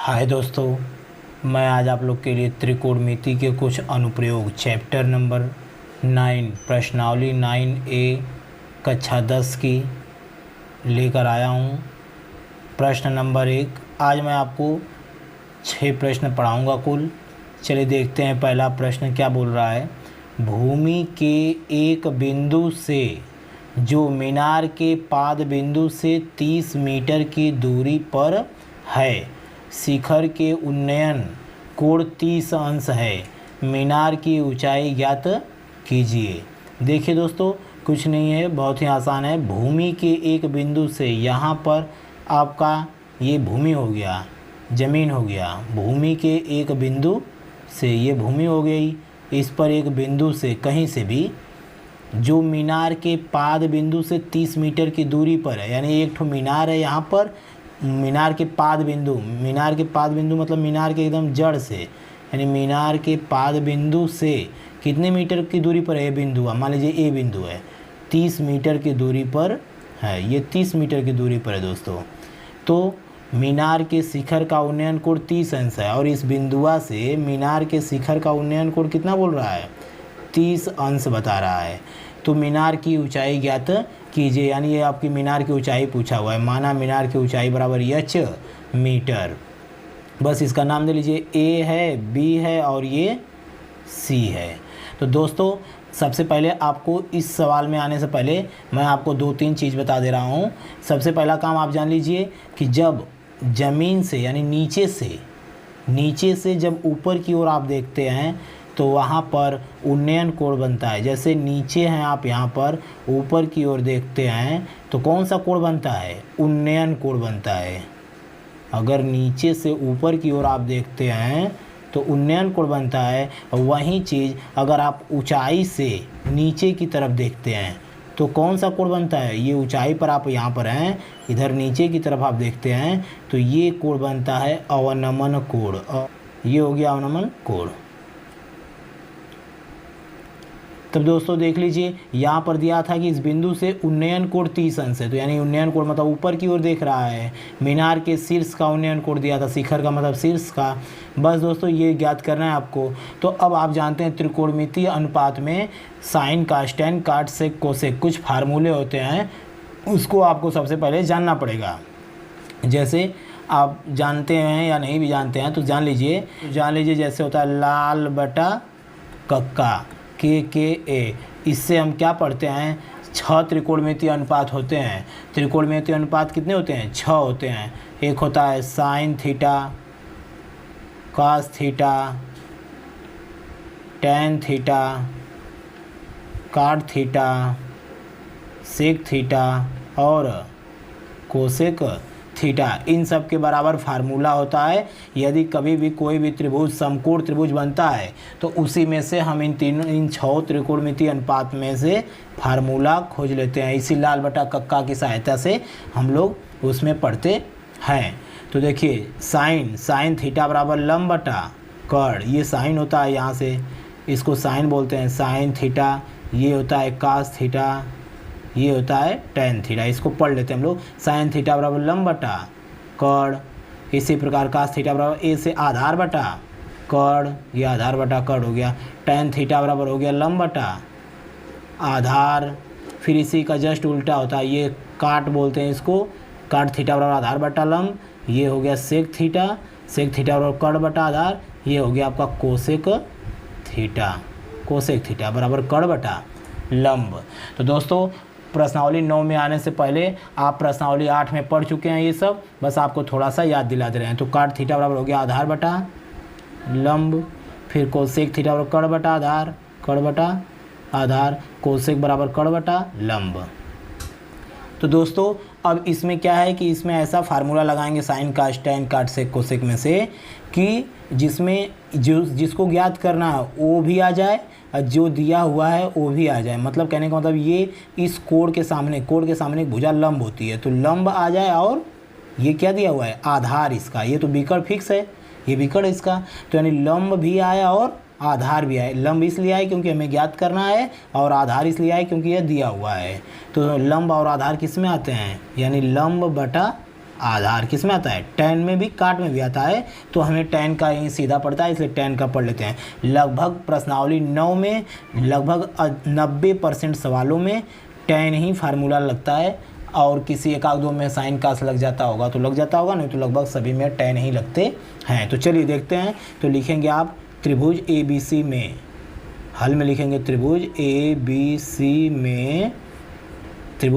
हाय दोस्तों, मैं आज आप लोग के लिए त्रिकोणमिति के कुछ अनुप्रयोग चैप्टर नंबर 9 प्रश्नावली 9A कक्षा 10 की लेकर आया हूँ। प्रश्न नंबर 1। आज मैं आपको 6 प्रश्न पढ़ाऊँगा कुल। चलिए देखते हैं पहला प्रश्न क्या बोल रहा है। भूमि के एक बिंदु से जो मीनार के पाद बिंदु से 30 मीटर की दूरी पर है, शिखर के उन्नयन कोण 30 अंश है, मीनार की ऊंचाई ज्ञात कीजिए। देखिए दोस्तों, कुछ नहीं है, बहुत ही आसान है। भूमि के एक बिंदु से, यहाँ पर आपका ये भूमि हो गया, ज़मीन हो गया। भूमि के एक बिंदु से, ये भूमि हो गई, इस पर एक बिंदु से कहीं से भी जो मीनार के पाद बिंदु से 30 मीटर की दूरी पर है, यानी एक ठो मीनार है यहाँ पर, मीनार के पाद बिंदु, मीनार के पाद बिंदु मतलब मीनार के एकदम जड़ से, यानी मीनार के पाद बिंदु से कितने मीटर की दूरी पर है ये बिंदु, मान लीजिए ए बिंदु है, 30 मीटर की दूरी पर है, ये 30 मीटर की दूरी पर है दोस्तों। तो मीनार के शिखर का उन्नयन कोण 30 अंश है, और इस बिंदुआ से मीनार के शिखर का उन्नयन कोण कितना बोल रहा है, 30 अंश बता रहा है। तो मीनार की ऊंचाई ज्ञात कीजिए, यानी ये आपकी मीनार की ऊंचाई पूछा हुआ है। माना मीनार की ऊंचाई बराबर h मीटर। बस इसका नाम दे लीजिए, A है, B है और ये C है। तो दोस्तों सबसे पहले आपको इस सवाल में आने से पहले मैं आपको 2-3 चीज़ बता दे रहा हूँ। सबसे पहला काम आप जान लीजिए कि जब ज़मीन से, यानी नीचे से जब ऊपर की ओर आप देखते हैं तो वहाँ पर उन्नयन कोण बनता है। जैसे नीचे हैं आप, यहाँ पर ऊपर की ओर देखते हैं तो कौन सा कोण बनता है, उन्नयन कोण बनता है। अगर नीचे से ऊपर की ओर आप देखते हैं तो उन्नयन कोण बनता है। वही चीज़ अगर आप ऊंचाई से नीचे की तरफ देखते हैं तो कौन सा कोण बनता है, ये ऊंचाई पर आप यहाँ पर हैं, इधर नीचे की तरफ आप देखते हैं तो ये कोण बनता है अवनमन कोण। ये हो गया अवनमन कोण। तब दोस्तों देख लीजिए, यहाँ पर दिया था कि इस बिंदु से उन्नयन कोण 30 अंश है, तो यानी उन्नयन कोण मतलब ऊपर की ओर देख रहा है। मीनार के शीर्ष का उन्नयन कोण दिया था, शिखर का मतलब शीर्ष का। बस दोस्तों ये ज्ञात करना है आपको। तो अब आप जानते हैं त्रिकोणमितीय अनुपात में साइन कास टेन काट सेक कोसेक कुछ फार्मूले होते हैं, उसको आपको सबसे पहले जानना पड़ेगा। जैसे आप जानते हैं या नहीं भी जानते हैं तो जान लीजिए। जैसे होता है लाल बटा कक्का KKA, इससे हम क्या पढ़ते हैं, 6 त्रिकोणमितीय अनुपात होते हैं। त्रिकोणमितीय अनुपात कितने होते हैं, 6 होते हैं। एक होता है sine theta, cos theta, tan theta, cot theta, sec theta और कोसेक थीटा। इन सब के बराबर फार्मूला होता है। यदि कभी भी कोई भी त्रिभुज समकोण त्रिभुज बनता है तो उसी में से हम इन 6 त्रिकोणमितीय अनुपात में से फार्मूला खोज लेते हैं। इसी लाल बटा कक्का की सहायता से हम लोग उसमें पढ़ते हैं। तो देखिए साइन थीटा बराबर लंब बटा कर्ण, ये साइन होता है, यहाँ से इसको साइन बोलते हैं, साइन थीटा। ये होता है कास थीटा, ये होता है टेन थीटा। इसको पढ़ लेते हैं हम लोग। साइन थीटा बराबर लंब बटा कर्ण, इसी प्रकार कास थीटा बराबर ए से आधार बटा कर्ण, ये आधार बटा कर्ण हो गया। टेन थीटा बराबर हो गया लंब बटा आधार। फिर इसी का जस्ट उल्टा होता है, ये काट बोलते हैं इसको, काट थीटा बराबर आधार बटा लंब। ये हो गया सेक थीटा बराबर कर्ण बटा आधार। ये हो गया आपका कोसेक थीटा बराबर कर्ण बटा लंब। तो दोस्तों प्रश्नावली 9 में आने से पहले आप प्रश्नावली 8 में पढ़ चुके हैं ये सब, बस आपको थोड़ा सा याद दिला दे रहे हैं। तो काट थीटा बराबर हो गया आधार बटा लंब, फिर कोसेक थीटा बराबर कर्ण बटा आधार, कोसेक बराबर कर्ण बटा लंब। तो दोस्तों अब इसमें क्या है कि इसमें ऐसा फार्मूला लगाएंगे साइन कास टेन काट सेक कोसेक में से कि जिसमें जिसको ज्ञात करना है वो भी आ जाए और जो दिया हुआ है वो भी आ जाए। मतलब कहने का मतलब ये इस कोण के सामने एक भुजा लंब होती है, तो लंब आ जाए और ये क्या दिया हुआ है, आधार इसका। ये तो विकर्ण फिक्स है, ये विकर्ण इसका, तो यानी लंब भी आया और आधार भी आए। लंब इसलिए आए क्योंकि हमें ज्ञात करना है, और आधार इसलिए आए क्योंकि यह दिया हुआ है। तो लंब और आधार किस में आते हैं, यानी लंब बटा आधार किस में आता है, tan में भी काट में भी आता है, तो हमें tan का यहीं सीधा पड़ता है, इसलिए tan का पढ़ लेते हैं। लगभग प्रश्नावली 9 में लगभग 90% सवालों में tan ही फार्मूला लगता है, और किसी एक आध दो में साइन कास लग जाता होगा तो लग जाता होगा, नहीं तो लगभग सभी में tan ही लगते हैं। तो चलिए देखते हैं। तो लिखेंगे आप त्रिभुज ABC में, हल में लिखेंगे त्रिभुज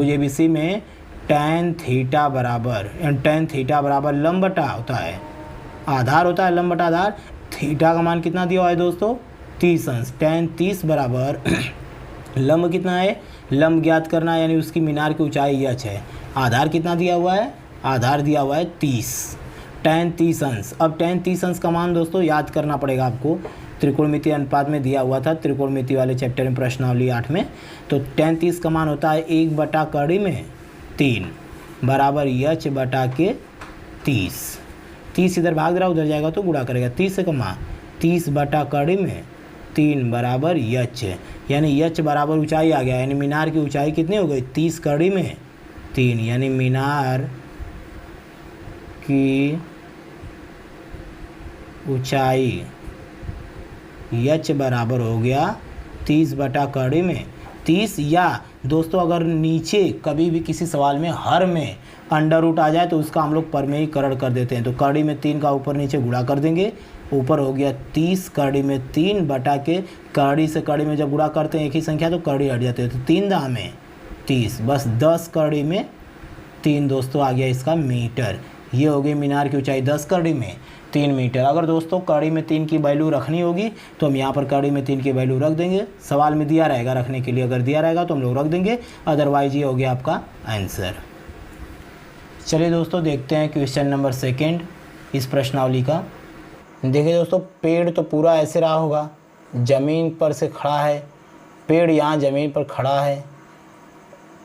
ABC में tan थीटा बराबर लंब बटा होता है आधार, होता है लंब बटा आधार। थीटा का मान कितना दिया हुआ है दोस्तों, 30 अंश। tan 30 बराबर लंब कितना है, लंब ज्ञात करना है, यानी उसकी मीनार की ऊंचाई h है। आधार कितना दिया हुआ है, आधार दिया हुआ है 30, tan 30 अंश। अब tan 30 अंश का मान दोस्तों याद करना पड़ेगा आपको, त्रिकोणमिति अनुपात में दिया हुआ था त्रिकोणमिति वाले चैप्टर में प्रश्नावली 8 में। तो tan 30 का मान होता है 1/3 बराबर h बटा के 30 इधर भाग रहा उधर जाएगा तो गुणा करेगा, 30 से कमा 30/3 बराबर h, यानी h बराबर ऊंचाई आ गया, यानी मीनार की ऊंचाई कितनी हो गई 30/3, यानी मीनार की ऊंचाई h बराबर हो गया 30/3। या दोस्तों अगर नीचे कभी भी किसी सवाल में हर में अंडर रूट आ जाए तो उसका हम लोग परमेयीकरण कर देते हैं। तो कड़ी में 3 का ऊपर नीचे गुणा कर देंगे, ऊपर हो गया 30 कड़ी में 3 बटा के कड़ी से कड़ी में जब गुणा करते हैं एक ही संख्या तो कड़ी हट जाते हैं, तो 3 दाम में 30, बस 10 कड़ी में 3 दोस्तों आ गया इसका मीटर। ये हो गई मीनार की ऊंचाई 10 कड़ी में 3 मीटर। अगर दोस्तों कड़ी में 3 की वैल्यू रखनी होगी तो हम यहाँ पर कड़ी में 3 की वैल्यू रख देंगे, सवाल में दिया रहेगा रखने के लिए, अगर दिया रहेगा तो हम लोग रख देंगे, अदरवाइज ये हो गया आपका आंसर। चलिए दोस्तों देखते हैं क्वेश्चन नंबर 2 इस प्रश्नावली का। देखिए दोस्तों, पेड़ तो पूरा ऐसे रहा होगा, ज़मीन पर से खड़ा है, पेड़ यहाँ ज़मीन पर खड़ा है,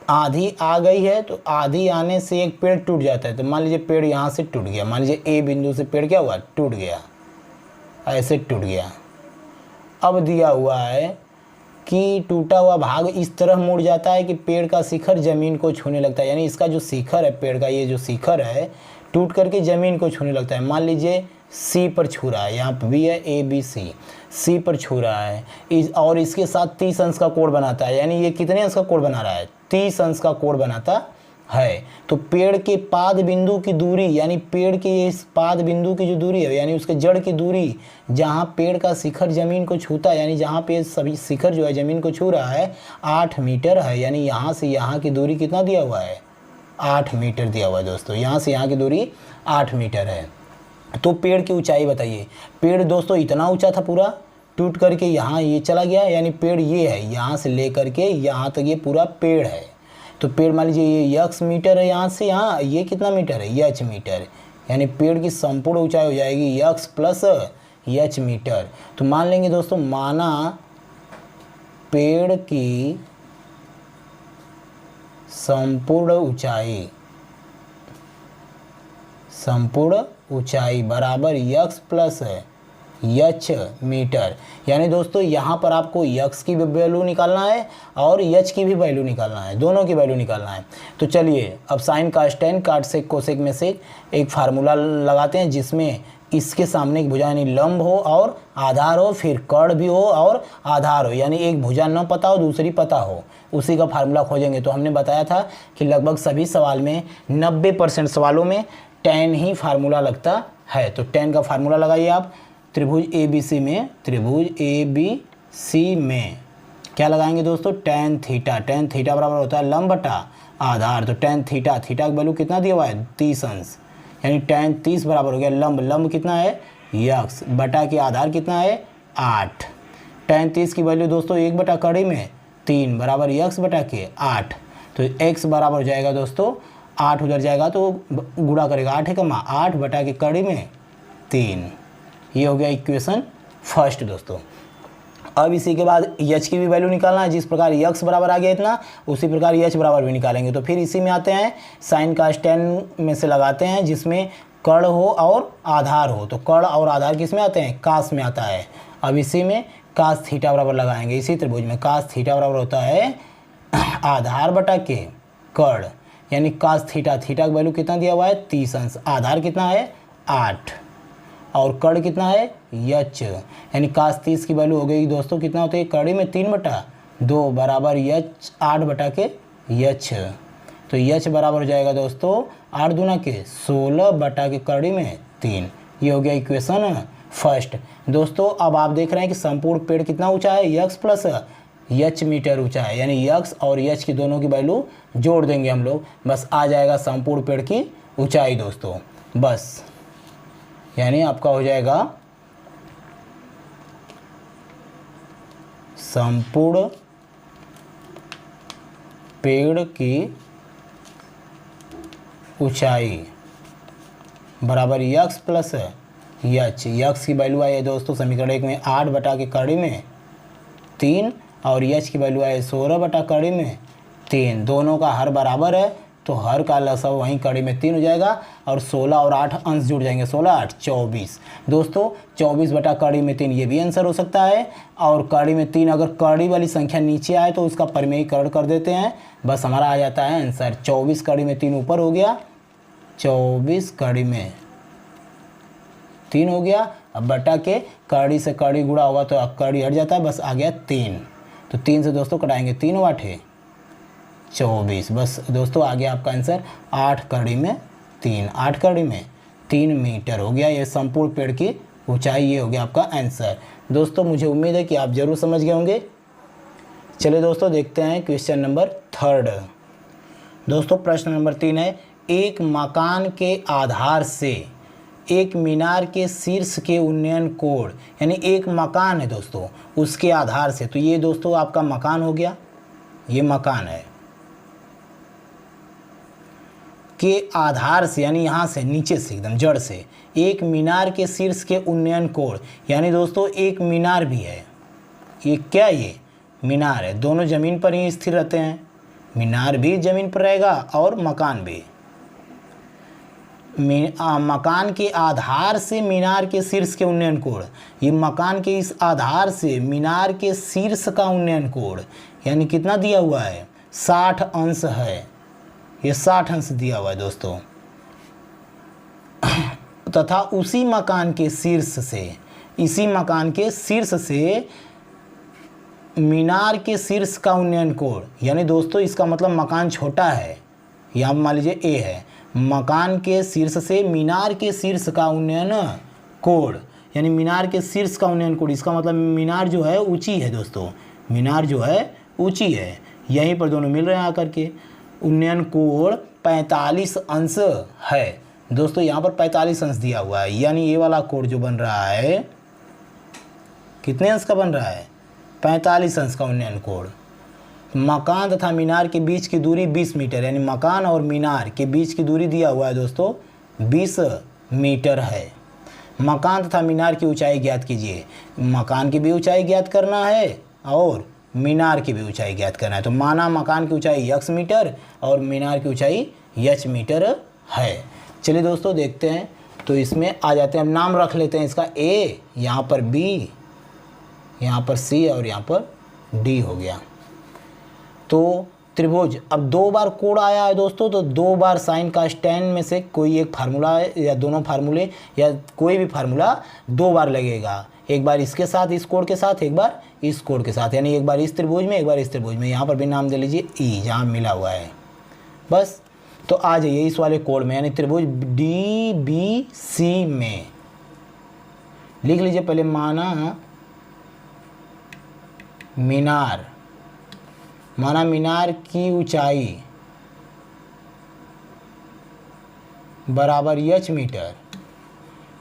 आधी आ गई है तो आधी आने से एक पेड़ टूट जाता है। तो मान लीजिए पेड़ यहाँ से टूट गया, मान लीजिए ए बिंदु से पेड़ क्या हुआ, टूट गया, ऐसे टूट गया। अब दिया हुआ है कि टूटा हुआ भाग इस तरह मुड़ जाता है कि पेड़ का शिखर ज़मीन को छूने लगता है, यानी इसका जो शिखर है पेड़ का, ये जो शिखर है टूट करके ज़मीन को छूने लगता है। मान लीजिए सी पर छू रहा है, यहाँ पर भी है ABC, सी पर छू रहा है और इसके साथ 30 अंश का कोण बनाता है, यानी ये कितने अंश का कोण बना रहा है, 30 अंश का कोण बनाता है। तो पेड़ के पाद बिंदु की दूरी, यानी पेड़ के इस पाद बिंदु की जो दूरी है, यानी उसके जड़ की दूरी, जहाँ पेड़ का शिखर ज़मीन को छूता है, यानी जहाँ पे सभी शिखर जो है ज़मीन को छू रहा है 8 मीटर है, यानी यहाँ से यहाँ की दूरी कितना दिया हुआ है, 8 मीटर दिया हुआ है दोस्तों, यहाँ से यहाँ की दूरी 8 मीटर है। तो पेड़ की ऊंचाई बताइए। पेड़ दोस्तों इतना ऊंचा था, पूरा टूट करके यहाँ ये चला गया, यानी पेड़ ये है, यहाँ से ले करके यहाँ तक ये पूरा पेड़ है। तो पेड़ मान लीजिए ये x मीटर है, यहाँ से यहाँ ये कितना मीटर है, h मीटर, यानी पेड़ की संपूर्ण ऊंचाई हो जाएगी x प्लस h मीटर। तो मान लेंगे दोस्तों, माना पेड़ की संपूर्ण ऊंचाई बराबर x प्लस h मीटर, यानी दोस्तों यहाँ पर आपको x की भी वैल्यू निकालना है और h की भी वैल्यू निकालना है, दोनों की वैल्यू निकालना है। तो चलिए अब साइन कास टेन काट सेक कोसेक में से एक फार्मूला लगाते हैं जिसमें इसके सामने एक भुजा यानी लंब हो और आधार हो, फिर कर्ण भी हो और आधार हो, यानी एक भुजा न पता हो दूसरी पता हो, उसी का फार्मूला खोजेंगे। तो हमने बताया था कि लगभग सभी सवाल में 90% सवालों में tan ही फार्मूला लगता है। तो tan का फार्मूला लगाइए आप त्रिभुज ABC में क्या लगाएंगे दोस्तों, tan थीटा बराबर होता है लंब बटा आधार। तो tan थीटा का वैल्यू कितना दिया हुआ है, 30 अंश, यानी tan 30 बराबर हो गया लंब कितना है x बटा के आधार कितना है 8। tan 30 की वैल्यू दोस्तों 1/3 बराबर x बटा के 8। तो x बराबर हो जाएगा दोस्तों 8, उधर जाएगा तो गुणा करेगा 8 है कमा 8 बटा के कड़ी में 3। ये हो गया इक्वेशन फर्स्ट दोस्तों। अब इसी के बाद h की भी वैल्यू निकालना है, जिस प्रकार x बराबर आ गया इतना उसी प्रकार h बराबर भी निकालेंगे। तो फिर इसी में आते हैं साइन कास टेन में से लगाते हैं जिसमें कर्ण हो और आधार हो। तो कर्ण और आधार किस में आते हैं, कास में आता है। अब इसी में कास थीटा बराबर लगाएंगे, इसी त्रिभुज में कास थीटा बराबर होता है आधार बटा के कर्ण, यानी cos थीटा, थीटा का वैल्यू कितना दिया हुआ है 30 अंश, आधार कितना है 8 और कर्ण कितना है यच, यानी cos 30 की वैल्यू हो गई दोस्तों कितना होता है कड़ी में 3/2 बराबर यच 8 बटा के यच, तो यच बराबर हो जाएगा दोस्तों 8 दूना के 16 बटा के कड़ी में 3। ये हो गया इक्वेशन फर्स्ट। दोस्तों अब आप देख रहे हैं कि संपूर्ण पेड़ कितना ऊंचा है यक्स प्लस यच मीटर ऊंचा है, यानी यक्स और यच की दोनों की वैल्यू जोड़ देंगे हम लोग, बस आ जाएगा संपूर्ण पेड़ की ऊंचाई दोस्तों, बस यानी आपका हो जाएगा संपूर्ण पेड़ की ऊंचाई बराबर यक्स प्लस यच, यक्स की वैल्यू आई है दोस्तों समीकरण 1 में 8 बटा के कड़ी में 3 और यच की वैल्यू आई 16 बटा कड़ी में 3, दोनों का हर बराबर है तो हर का लसाव वहीं कड़ी में 3 हो जाएगा और 16 और 8 अंश जुड़ जाएंगे, 16 8 24 दोस्तों, 24 बटा कड़ी में 3 ये भी आंसर हो सकता है, और कड़ी में 3 अगर कड़ी वाली संख्या नीचे आए तो उसका परिमेयीकरण कर देते हैं, बस हमारा आ जाता है आंसर 24 कड़ी में 3 ऊपर हो गया, 24 कड़ी में 3 हो गया, अब बटा के कड़ी से कड़ी गुणा होगा तो कड़ी हट जाता है, बस आ गया 3, तो 3 से दोस्तों कटाएंगे 3 8 24, बस दोस्तों आ गया आपका आंसर 8 कड़ी में 3, 8 कड़ी में 3 मीटर हो गया, ये संपूर्ण पेड़ की ऊंचाई, ये हो गया आपका आंसर। दोस्तों मुझे उम्मीद है कि आप जरूर समझ गए होंगे। चलिए दोस्तों देखते हैं क्वेश्चन नंबर 3। दोस्तों प्रश्न नंबर 3 है, एक मकान के आधार से एक मीनार के शीर्ष के उन्नयन कोण, यानी एक मकान है दोस्तों उसके आधार से, तो ये दोस्तों आपका मकान हो गया, ये मकान है के आधार से यानी यहाँ से नीचे से एकदम जड़ से एक मीनार के शीर्ष के उन्नयन कोण, यानी दोस्तों एक मीनार भी है, ये क्या ये मीनार है, दोनों ज़मीन पर ही स्थिर रहते हैं, मीनार भी ज़मीन पर रहेगा और मकान भी, मकान के आधार से मीनार के शीर्ष के उन्नयन कोण, ये मकान के इस आधार से मीनार के शीर्ष का उन्नयन कोण यानी कितना दिया हुआ है 60 अंश है, ये 60 अंश दिया हुआ है दोस्तों, तथा उसी मकान के शीर्ष से, इसी मकान के शीर्ष से मीनार के शीर्ष का उन्नयन कोण, यानी दोस्तों इसका मतलब मकान छोटा है, यहाँ मान लीजिए ए है, मकान के शीर्ष से मीनार के शीर्ष का उन्नयन कोण, यानी मीनार के शीर्ष का उन्नयन कोण, इसका मतलब मीनार जो है ऊंची है दोस्तों, मीनार जो है ऊंची है, यहीं पर दोनों मिल रहे हैं आकर के, उन्नयन कोण 45 अंश है दोस्तों, यहाँ पर 45 अंश दिया हुआ है, यानी ये वाला कोण जो बन रहा है कितने अंश का बन रहा है 45 अंश का उन्नयन कोण। मकान तथा मीनार के बीच की दूरी 20 मीटर, यानी मकान और मीनार के बीच की दूरी दिया हुआ है दोस्तों 20 मीटर है। मकान तथा मीनार की ऊंचाई ज्ञात कीजिए, मकान की भी ऊंचाई ज्ञात करना है और मीनार की भी ऊंचाई ज्ञात करना है, तो माना मकान की ऊंचाई x मीटर और मीनार की ऊंचाई h मीटर है। चलिए दोस्तों देखते हैं, तो इसमें आ जाते हैं, अब नाम रख लेते हैं इसका A, यहाँ पर B, यहाँ पर C और यहाँ पर D हो गया। तो त्रिभुज, अब 2 बार कोण आया है दोस्तों, तो 2 बार साइन का स्टैन में से कोई एक फार्मूला या दोनों फार्मूले या कोई भी फार्मूला 2 बार लगेगा, एक बार इसके साथ इस कोण के साथ, एक बार इस कोण के साथ, यानी एक बार इस त्रिभुज में एक बार इस त्रिभुज में, यहाँ पर भी नाम दे लीजिए ई जहाँ मिला हुआ है, बस। तो आ जाइए इस वाले कोण में, यानी त्रिभुज DBC में लिख लीजिए पहले, माना मीनार की ऊंचाई बराबर h मीटर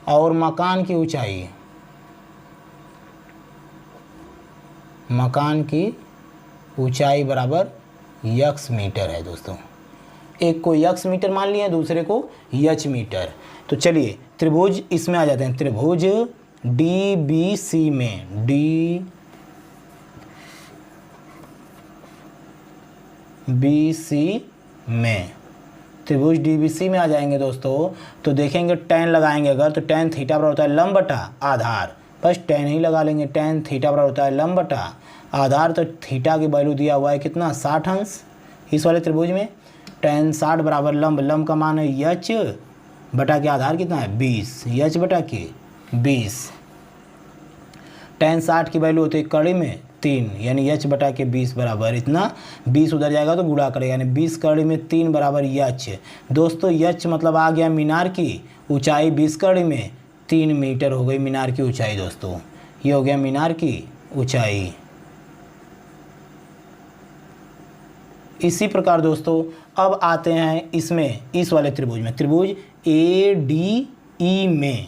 और मकान की ऊंचाई बराबर x मीटर है दोस्तों, एक को x मीटर मान लिया दूसरे को h मीटर। तो चलिए त्रिभुज इसमें आ जाते हैं, त्रिभुज DBC में, त्रिभुज DBC में आ जाएंगे दोस्तों, तो देखेंगे tan लगाएंगे अगर, तो tan थीटा बराबर होता है लंब बटा आधार, बस tan ही लगा लेंगे, tan थीटा बराबर होता है लंब बटा आधार, तो थीटा की वैल्यू दिया हुआ है कितना 60 अंश इस वाले त्रिभुज में, tan 60 बराबर लंब, लंब का मान है यच बटा के आधार कितना है 20, यच बटा के 20। tan 60 की वैल्यू होती है कड़ी में 3, यानी यच बटा के 20 बराबर इतना, 20 उधर जाएगा तो गुणा करेगा, यानी 20 कड़ी में 3 बराबर यच। दोस्तों यच मतलब आ गया मीनार की ऊंचाई, 20 कड़ी में 3 मीटर हो गई मीनार की ऊंचाई। दोस्तों ये हो गया मीनार की ऊंचाई। इसी प्रकार दोस्तों अब आते हैं इसमें, इस वाले त्रिभुज में, त्रिभुज ADE में,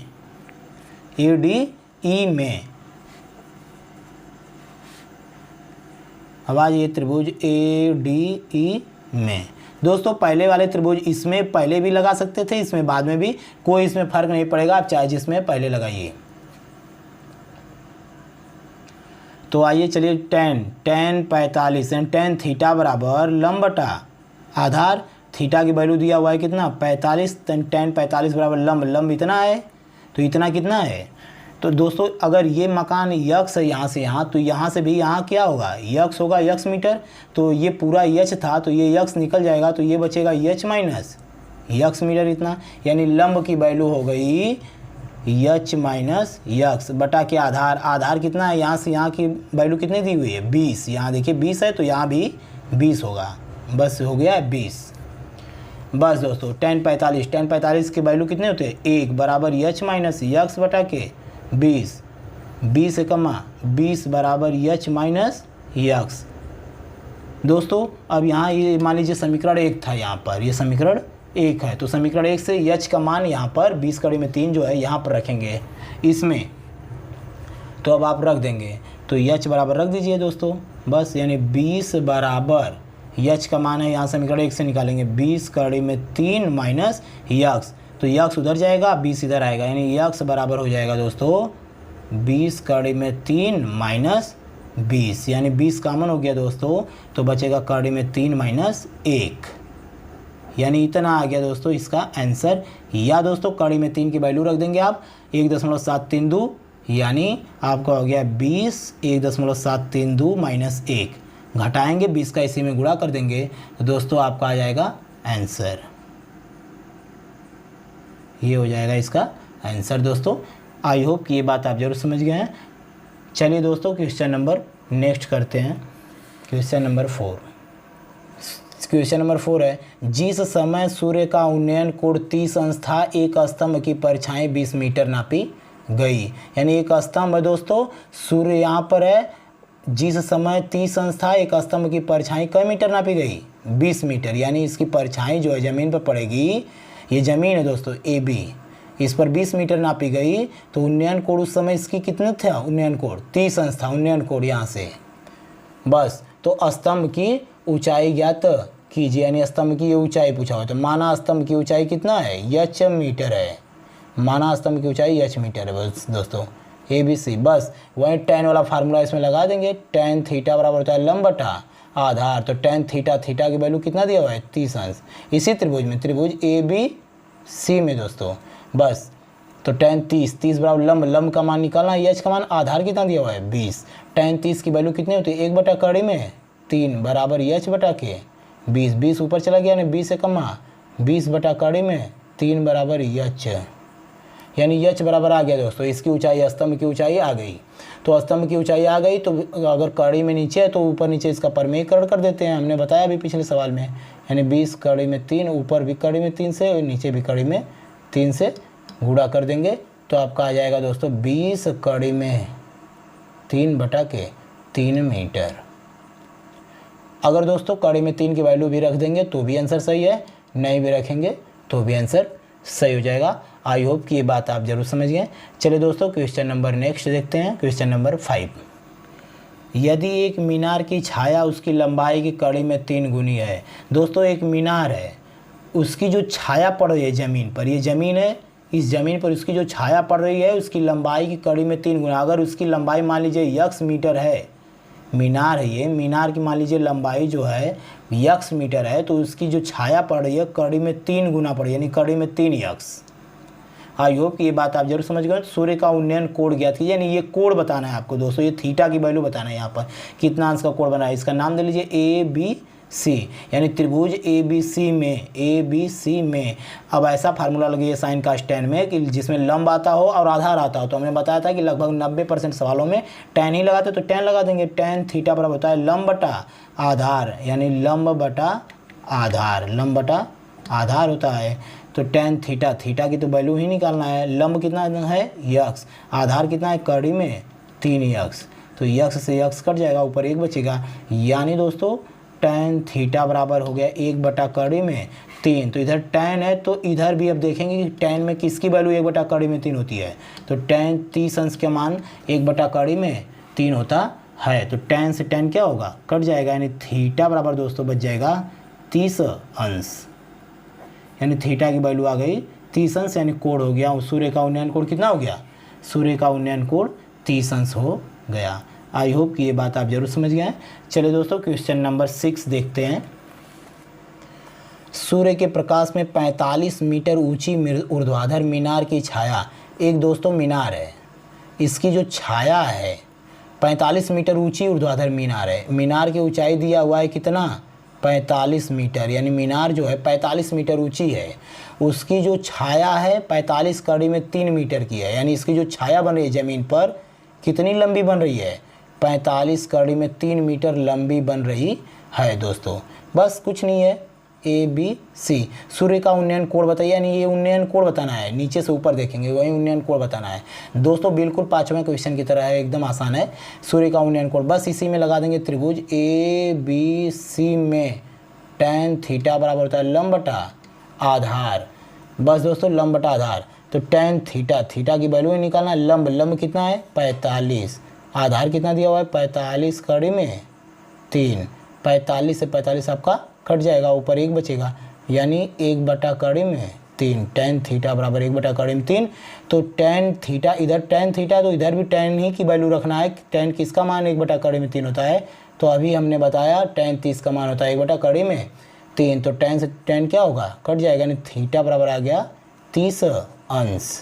ADE में अब आज ये त्रिभुज ADE में। दोस्तों पहले वाले त्रिभुज इसमें पहले भी लगा सकते थे, इसमें बाद में भी, कोई इसमें फर्क नहीं पड़ेगा, आप चाहे जिसमें पहले लगाइए। तो आइए चलिए tan 45 यानी tan थीटा बराबर लंब बटा आधार, थीटा की वैल्यू दिया हुआ है कितना 45, tan 45 बराबर लंब, लंब इतना है तो इतना कितना है। तो दोस्तों अगर ये मकान यक्स है यहाँ से यहाँ, तो यहाँ से भी यहाँ क्या होगा यक्स होगा, यक्स मीटर, तो ये पूरा यच था तो ये यक्स निकल जाएगा, तो ये बचेगा यच माइनस यक्स मीटर इतना, यानी लंब की वैल्यू हो गई यच माइनस यक्स बटा के आधार, आधार कितना है यहाँ से यहाँ की वैल्यू कितनी दी हुई है 20, यहाँ देखिए 20 है तो यहाँ भी 20 होगा, बस हो गया 20। बस दोस्तों tan 45 की वैल्यू कितने होते हैं 1 बराबर यच माइनस यक्स बटा के 20, 20 से कमा 20 बराबर यच माइनस यक्स। दोस्तों अब यहाँ ये मान लीजिए समीकरण 1 था, यहाँ पर ये समीकरण 1 है, तो समीकरण 1 से यच का मान यहाँ पर 20 कड़ी में 3 जो है यहाँ पर रखेंगे इसमें, तो अब आप रख देंगे तो यच बराबर रख दीजिए दोस्तों बस, यानी 20 बराबर यच का मान है यहाँ समीकरण 1 से निकालेंगे 20 कड़ी में 3 माइनस यक्स, तो यक्स उधर जाएगा 20 इधर आएगा, यानी यक्स बराबर हो जाएगा दोस्तों 20 कड़ी में 3 माइनस 20, यानी 20 कॉमन हो गया दोस्तों, तो बचेगा कड़ी में 3 माइनस 1, यानी इतना आ गया दोस्तों इसका आंसर। या दोस्तों कड़ी में 3 की वैल्यू रख देंगे आप 1.732, यानी आपका हो गया 20 1.732 माइनस 1, घटाएंगे 20 का इसी में गुणा कर देंगे तो दोस्तों आपका आ जाएगा आंसर, ये हो जाएगा इसका आंसर। दोस्तों आई होप कि ये बात आप जरूर समझ गए हैं। चलिए दोस्तों क्वेश्चन नंबर नेक्स्ट करते हैं, क्वेश्चन नंबर 4। क्वेश्चन नंबर 4 है, जिस समय सूर्य का उन्नयन कोण 30 अंश था, एक स्तंभ की परछाई 20 मीटर नापी गई, यानी एक स्तंभ है दोस्तों, सूर्य यहाँ पर है, जिस समय 30 अंश था, एक स्तंभ की परछाई कई मीटर नापी गई 20 मीटर, यानी इसकी परछाई जो है ज़मीन पर पड़ेगी, ये ज़मीन है दोस्तों AB, इस पर 20 मीटर नापी गई, तो उन्नयन कोण उस समय इसकी कितने था, उन्नयन कोण 30 अंश था, उन्नयन कोण यहाँ से बस। तो स्तंभ की ऊंचाई ज्ञात कीजिए, यानी स्तंभ की ये ऊंचाई पूछा हो, तो माना स्तंभ की ऊंचाई कितना है यच मीटर है, माना स्तंभ की ऊंचाई यच मीटर है बस दोस्तों ABC, बस वही tan वाला फार्मूला इसमें लगा देंगे, tan थीटा बराबर होता है लंब बटा आधार, तो tan थीटा, थीटा की वैल्यू कितना दिया हुआ है 30 अंश, इसी त्रिभुज में त्रिभुज ABC में दोस्तों बस, तो tan 30 बराबर लंब, लंब का मान निकालना, यच का मान आधार कितना दिया हुआ है 20, tan 30 की वैल्यू कितनी होती है 1 बटा कड़ी में 3 बराबर यच बटा के 20, 20 ऊपर चला गया, यानी 20 से कमा 20 बटा कड़ी में 3 बराबर यच, यानी यच बराबर आ गया दोस्तों, इसकी ऊंचाई स्तंभ की ऊंचाई आ गई, तो स्तंभ की ऊंचाई आ गई, तो अगर कड़ी में नीचे है तो ऊपर नीचे इसका परमेयकरण कर देते हैं, हमने बताया अभी पिछले सवाल में, यानी 20 कड़ी में 3, ऊपर भी कड़ी में 3 से और नीचे भी कड़ी में 3 से गुणा कर देंगे, तो आपका आ जाएगा दोस्तों 20 कड़ी में 3 बटा के 3 मीटर। अगर दोस्तों कड़ी में 3 की वैल्यू भी रख देंगे तो भी आंसर सही है, नहीं भी रखेंगे तो भी आंसर सही हो जाएगा। आई होप कि ये बात आप जरूर समझ गए। चलिए दोस्तों क्वेश्चन नंबर नेक्स्ट देखते हैं, क्वेश्चन नंबर 5। यदि एक मीनार की छाया उसकी लंबाई की कड़ी में 3 गुनी है, दोस्तों एक मीनार है, उसकी जो छाया पड़ रही है ज़मीन पर, ये ज़मीन है, इस ज़मीन पर उसकी जो छाया पड़ रही है उसकी लंबाई की कड़ी में 3 गुना, अगर उसकी लंबाई मान लीजिए यक्स मीटर है, मीनार है ये, मीनार की मान लीजिए लंबाई जो है यक्स मीटर है, तो उसकी जो छाया पड़ रही है कड़ी में 3 गुना पड़ रही है, यानी कड़ी में 3 यक्स। आई होप कि ये बात आप जरूर समझ गए। सूर्य का उन्नयन कोण ज्ञात कीजिए, यानी ये कोण बताना है आपको दोस्तों, ये थीटा की वैल्यू बताना है, यहाँ पर कितना अंश का कोण बना है, इसका नाम दे लीजिए सी, यानी त्रिभुज ए बी सी में अब ऐसा फार्मूला लगाइए साइन कास टेन में कि जिसमें लंब आता हो और आधार आता हो। तो हमने बताया था कि लगभग 90% सवालों में टेन ही लगाते, तो टेन लगा देंगे। टेन थीटा बराबर होता है लंब बटा आधार, यानी लंब बटा आधार होता है। तो टेन थीटा, थीटा की तो वैल्यू ही निकालना है। लंब कितना है यक्स, आधार कितना है कड़ी में 3 यक्स, तो यक्स से यक्स कट जाएगा, ऊपर 1 बचेगा। यानी दोस्तों टेन थीटा बराबर हो गया 1 बटा कड़ी में 3। तो इधर टेन है तो इधर भी अब देखेंगे कि टेन में किसकी वैल्यू 1 बटा कड़ी में 3 होती है। तो टेन 30 अंश के मान 1 बटा कड़ी में 3 होता है। तो टेन से टेन क्या होगा, कट जाएगा, यानी थीटा बराबर दोस्तों बच जाएगा 30 अंश, यानी थीटा की वैल्यू आ गई 30 अंश, यानी कोण हो गया सूर्य का उन्नयन कोण कितना हो गया, सूर्य का उन्नयन कोण 30 अंश हो गया। आई होप कि ये बात आप जरूर समझ गए हैं। चलिए दोस्तों क्वेश्चन नंबर 6 देखते हैं। सूर्य के प्रकाश में 45 मीटर ऊंची ऊर्ध्वाधर मीनार की छाया, एक दोस्तों मीनार है, इसकी जो छाया है 45 मीटर ऊंची ऊर्ध्वाधर मीनार है। मीनार की ऊंचाई दिया हुआ है कितना 45 मीटर, यानी मीनार जो है 45 मीटर ऊंची है, उसकी जो छाया है 45 कड़ी में 3 मीटर की है। यानी इसकी जो छाया बन रही है ज़मीन पर कितनी लंबी बन रही है, 45 कड़ी में 3 मीटर लंबी बन रही है दोस्तों। बस कुछ नहीं है, ए बी सी। सूर्य का उन्नयन कोण बताइए, यानी ये उन्नयन कोण बताना है, नीचे से ऊपर देखेंगे वही उन्नयन कोण बताना है दोस्तों। बिल्कुल 5वें क्वेश्चन की तरह है, एकदम आसान है। सूर्य का उन्नयन कोण बस इसी में लगा देंगे, त्रिभुज ए बी सी में टेन थीटा बराबर होता है लंब बटा आधार। बस दोस्तों लंब बटा आधार, तो टेन थीटा, थीटा की वैल्यू ही निकालना है। लंब कितना है 45, आधार कितना दिया हुआ है 45 कड़ी में 3, 45 से 45 आपका कट जाएगा, ऊपर 1 बचेगा, यानी 1 बटा कड़ी में 3। टेन थीटा बराबर 1 बटा कड़ी में 3। तो टेन थीटा, इधर टेन थीटा तो इधर भी टेन ही की वैल्यू रखना है। टेन किसका मान 1 बटा कड़ी में 3 होता है, तो अभी हमने बताया टेन 30 का मान होता है 1 बटा कड़ी में 3। तो टेन से टेन क्या होगा, कट जाएगा, यानी थीटा बराबर आ गया 30 अंश।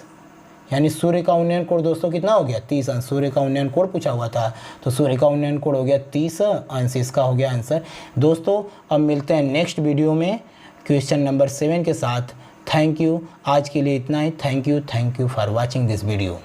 यानी सूर्य का उन्नयन कोण दोस्तों कितना हो गया 30 अंश। सूर्य का उन्नयन कोण पूछा हुआ था, तो सूर्य का उन्नयन कोण हो गया 30 अंश, इसका हो गया आंसर दोस्तों। अब मिलते हैं नेक्स्ट वीडियो में क्वेश्चन नंबर 7 के साथ। थैंक यू, आज के लिए इतना ही। Thank you for watching this video.